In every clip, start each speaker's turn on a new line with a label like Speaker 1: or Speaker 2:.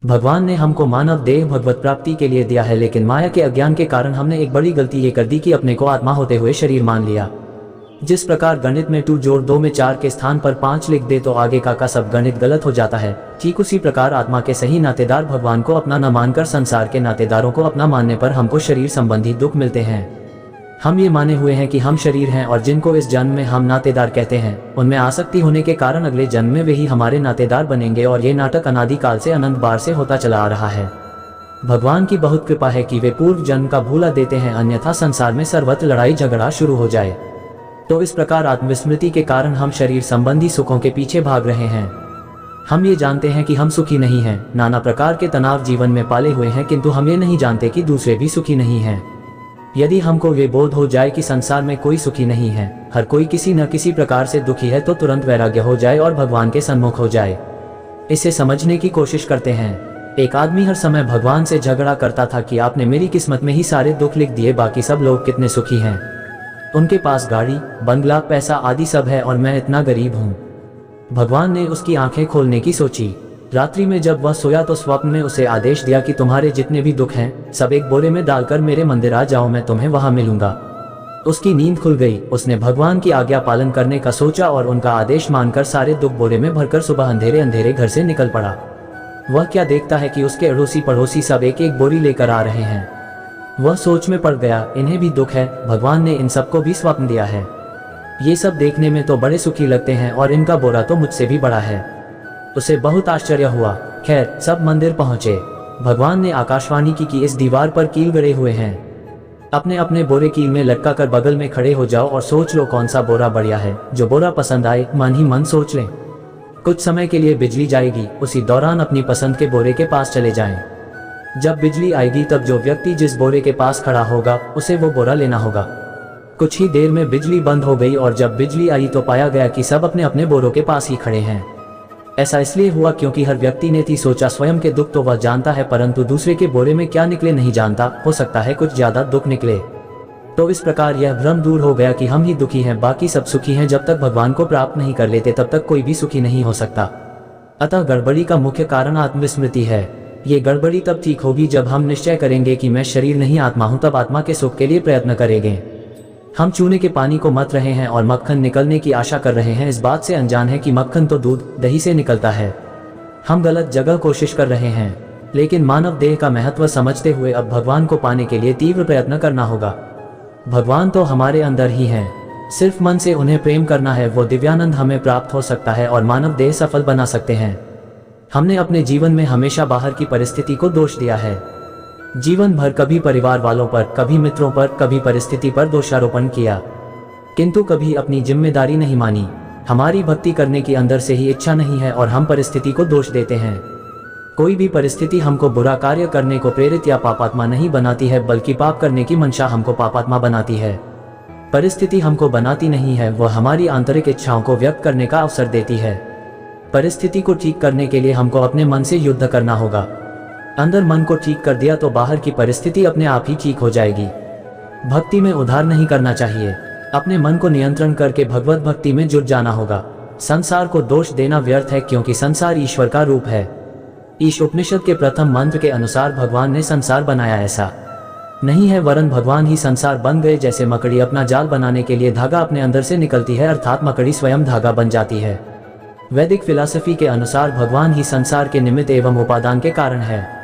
Speaker 1: भगवान ने हमको मानव देह भगवत प्राप्ति के लिए दिया है, लेकिन माया के अज्ञान के कारण हमने एक बड़ी गलती ये कर दी कि अपने को आत्मा होते हुए शरीर मान लिया। जिस प्रकार गणित में 2 जोड़ 2 में 4 के स्थान पर 5 लिख दे तो आगे का सब गणित गलत हो जाता है, ठीक उसी प्रकार आत्मा के सही नातेदार भगवान को अपना न मानकर संसार के नातेदारों को अपना मानने पर हमको शरीर संबंधी दुख मिलते हैं। हम ये माने हुए हैं कि हम शरीर हैं और जिनको इस जन्म में हम नातेदार कहते हैं, उनमें आसक्ति होने के कारण अगले जन्म में वे ही हमारे नातेदार बनेंगे और ये नाटक अनादिकाल से अनंत बार से होता चला आ रहा है। भगवान की बहुत कृपा है कि वे पूर्व जन्म का भूला देते हैं, अन्यथा संसार में सर्वत्र लड़ाई झगड़ा शुरू हो जाए। तो इस प्रकार आत्मविस्मृति के कारण हम शरीर संबंधी सुखों के पीछे भाग रहे हैं। हम ये जानते हैं कि हम सुखी नहीं हैं, नाना प्रकार के तनाव जीवन में पाले हुए हैं, किंतु हम ये नहीं जानते कि दूसरे भी सुखी नहीं हैं। यदि हमको ये बोध हो जाए कि संसार में कोई सुखी नहीं है, हर कोई किसी न किसी प्रकार से दुखी है, तो तुरंत वैराग्य हो जाए और भगवान के सन्मुख हो जाए। इसे समझने की कोशिश करते हैं। एक आदमी हर समय भगवान से झगड़ा करता था कि आपने मेरी किस्मत में ही सारे दुख लिख दिए, बाकी सब लोग कितने सुखी हैं। उनके पास गाड़ी, बंगला, पैसा आदि सब है और मैं इतना गरीब हूँ। भगवान ने उसकी आंखें खोलने की सोची। रात्रि में जब वह सोया तो स्वप्न में उसे आदेश दिया कि तुम्हारे जितने भी दुख हैं सब एक बोरे में डालकर मेरे मंदिर आ जाओ, मैं तुम्हें वहां मिलूंगा। उसकी नींद खुल गई। उसने भगवान की आज्ञा पालन करने का सोचा और उनका आदेश मानकर सारे दुख बोरे में भरकर सुबह अंधेरे अंधेरे घर से निकल पड़ा। वह क्या देखता है कि उसके अड़ोसी पड़ोसी सब एक एक बोरी लेकर आ रहे हैं। वह सोच में पड़ गया, इन्हें भी दुख है, भगवान ने इन सबको भी स्वप्न दिया है। ये सब देखने में तो बड़े सुखी लगते हैं और इनका बोरा तो मुझसे भी बड़ा है। उसे बहुत आश्चर्य हुआ। खैर, सब मंदिर पहुंचे। भगवान ने आकाशवाणी की कि इस दीवार पर कील गड़े हुए हैं, अपने अपने बोरे कील में लटका कर बगल में खड़े हो जाओ और सोच लो कौन सा बोरा बढ़िया है। जो बोरा पसंद आए मन ही मन सोच लें। कुछ समय के लिए बिजली जाएगी, उसी दौरान अपनी पसंद के बोरे के पास चले जाएं। जब बिजली आएगी तब जो व्यक्ति जिस बोरे के पास खड़ा होगा उसे वो बोरा लेना होगा। कुछ ही देर में बिजली बंद हो गई और जब बिजली आई तो पाया गया कि सब अपने अपने बोरों के पास ही खड़े हैं। ऐसा इसलिए हुआ क्योंकि हर व्यक्ति ने थी सोचा स्वयं के दुख तो वह जानता है, परंतु दूसरे के बोरे में क्या निकले नहीं जानता। हो सकता है कुछ ज्यादा दुख निकले। तो इस प्रकार यह भ्रम दूर हो गया कि हम ही दुखी हैं, बाकी सब सुखी हैं। जब तक भगवान को प्राप्त नहीं कर लेते तब तक कोई भी सुखी नहीं हो सकता। अतः गड़बड़ी का मुख्य कारण आत्मविस्मृति है। ये गड़बड़ी तब ठीक होगी जब हम निश्चय करेंगे कि मैं शरीर नहीं आत्मा हूं, तब आत्मा के सुख के लिए प्रयत्न करेंगे। हम चूने के पानी को मत रहे हैं और मक्खन निकलने की आशा कर रहे हैं, इस बात से अनजान है कि मक्खन तो दूध दही से निकलता है। हम गलत जगह कोशिश कर रहे हैं। लेकिन मानव देह का महत्व समझते हुए अब भगवान को पाने के लिए तीव्र प्रयत्न करना होगा। भगवान तो हमारे अंदर ही हैं, सिर्फ मन से उन्हें प्रेम करना है। वो दिव्यानंद हमें प्राप्त हो सकता है और मानव देह सफल बना सकते हैं। हमने अपने जीवन में हमेशा बाहर की परिस्थिति को दोष दिया है। जीवन भर कभी परिवार वालों पर, कभी मित्रों पर, कभी परिस्थिति पर दोषारोपण किया, किंतु कभी अपनी जिम्मेदारी नहीं मानी। हमारी भक्ति करने की अंदर से ही इच्छा नहीं है और हम परिस्थिति को दोष देते हैं। कोई भी परिस्थिति हमको बुरा कार्य करने को प्रेरित या पापात्मा नहीं बनाती है, बल्कि पाप करने की मंशा हमको पापात्मा बनाती है। परिस्थिति हमको बनाती नहीं है, वह हमारी आंतरिक इच्छाओं को व्यक्त करने का अवसर देती है। परिस्थिति को ठीक करने के लिए हमको अपने मन से युद्ध करना होगा। अंदर मन को ठीक कर दिया तो बाहर की परिस्थिति अपने आप ही ठीक हो जाएगी। भक्ति में उधार नहीं करना चाहिए। अपने मन को नियंत्रण करके भगवत भक्ति में जुट जाना होगा। संसार को दोष देना व्यर्थ है, क्योंकि संसार ईश्वर का रूप है। ईश उपनिषद के प्रथम मंत्र के अनुसार भगवान ने संसार बनाया ऐसा नहीं है, वरन भगवान ही संसार बन गए। जैसे मकड़ी अपना जाल बनाने के लिए धागा अपने अंदर से निकलती है, अर्थात मकड़ी स्वयं धागा बन जाती है। वैदिक फिलॉसफी के अनुसार भगवान ही संसार के निमित्त एवं उपादान के कारण है।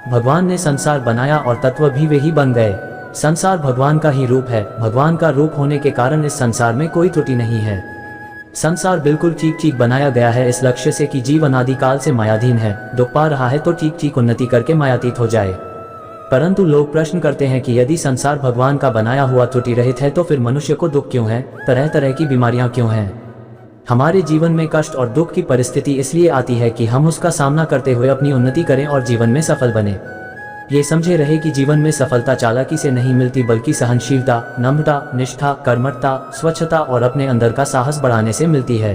Speaker 1: भगवान ने संसार बनाया और तत्व भी वे ही बन गए। संसार भगवान का ही रूप है। भगवान का रूप होने के कारण इस संसार में कोई त्रुटि नहीं है। संसार बिल्कुल ठीक ठीक बनाया गया है इस लक्ष्य से कि जीवन आदिकाल से मायाधीन है, दुख पा रहा है तो ठीक ठीक उन्नति करके मायातीत हो जाए। परंतु लोग प्रश्न करते हैं कि यदि संसार भगवान का बनाया हुआ त्रुटि रहित है तो फिर मनुष्य को दुख क्यों है, तरह तरह की बीमारियां क्यों हैं। हमारे जीवन में कष्ट और दुख की परिस्थिति इसलिए आती है कि हम उसका सामना करते हुए अपनी उन्नति करें और जीवन में सफल बने। ये समझे रहे कि जीवन में सफलता चालाकी से नहीं मिलती, बल्कि सहनशीलता, नम्रता, निष्ठा, कर्मठता, स्वच्छता और अपने अंदर का साहस बढ़ाने से मिलती है।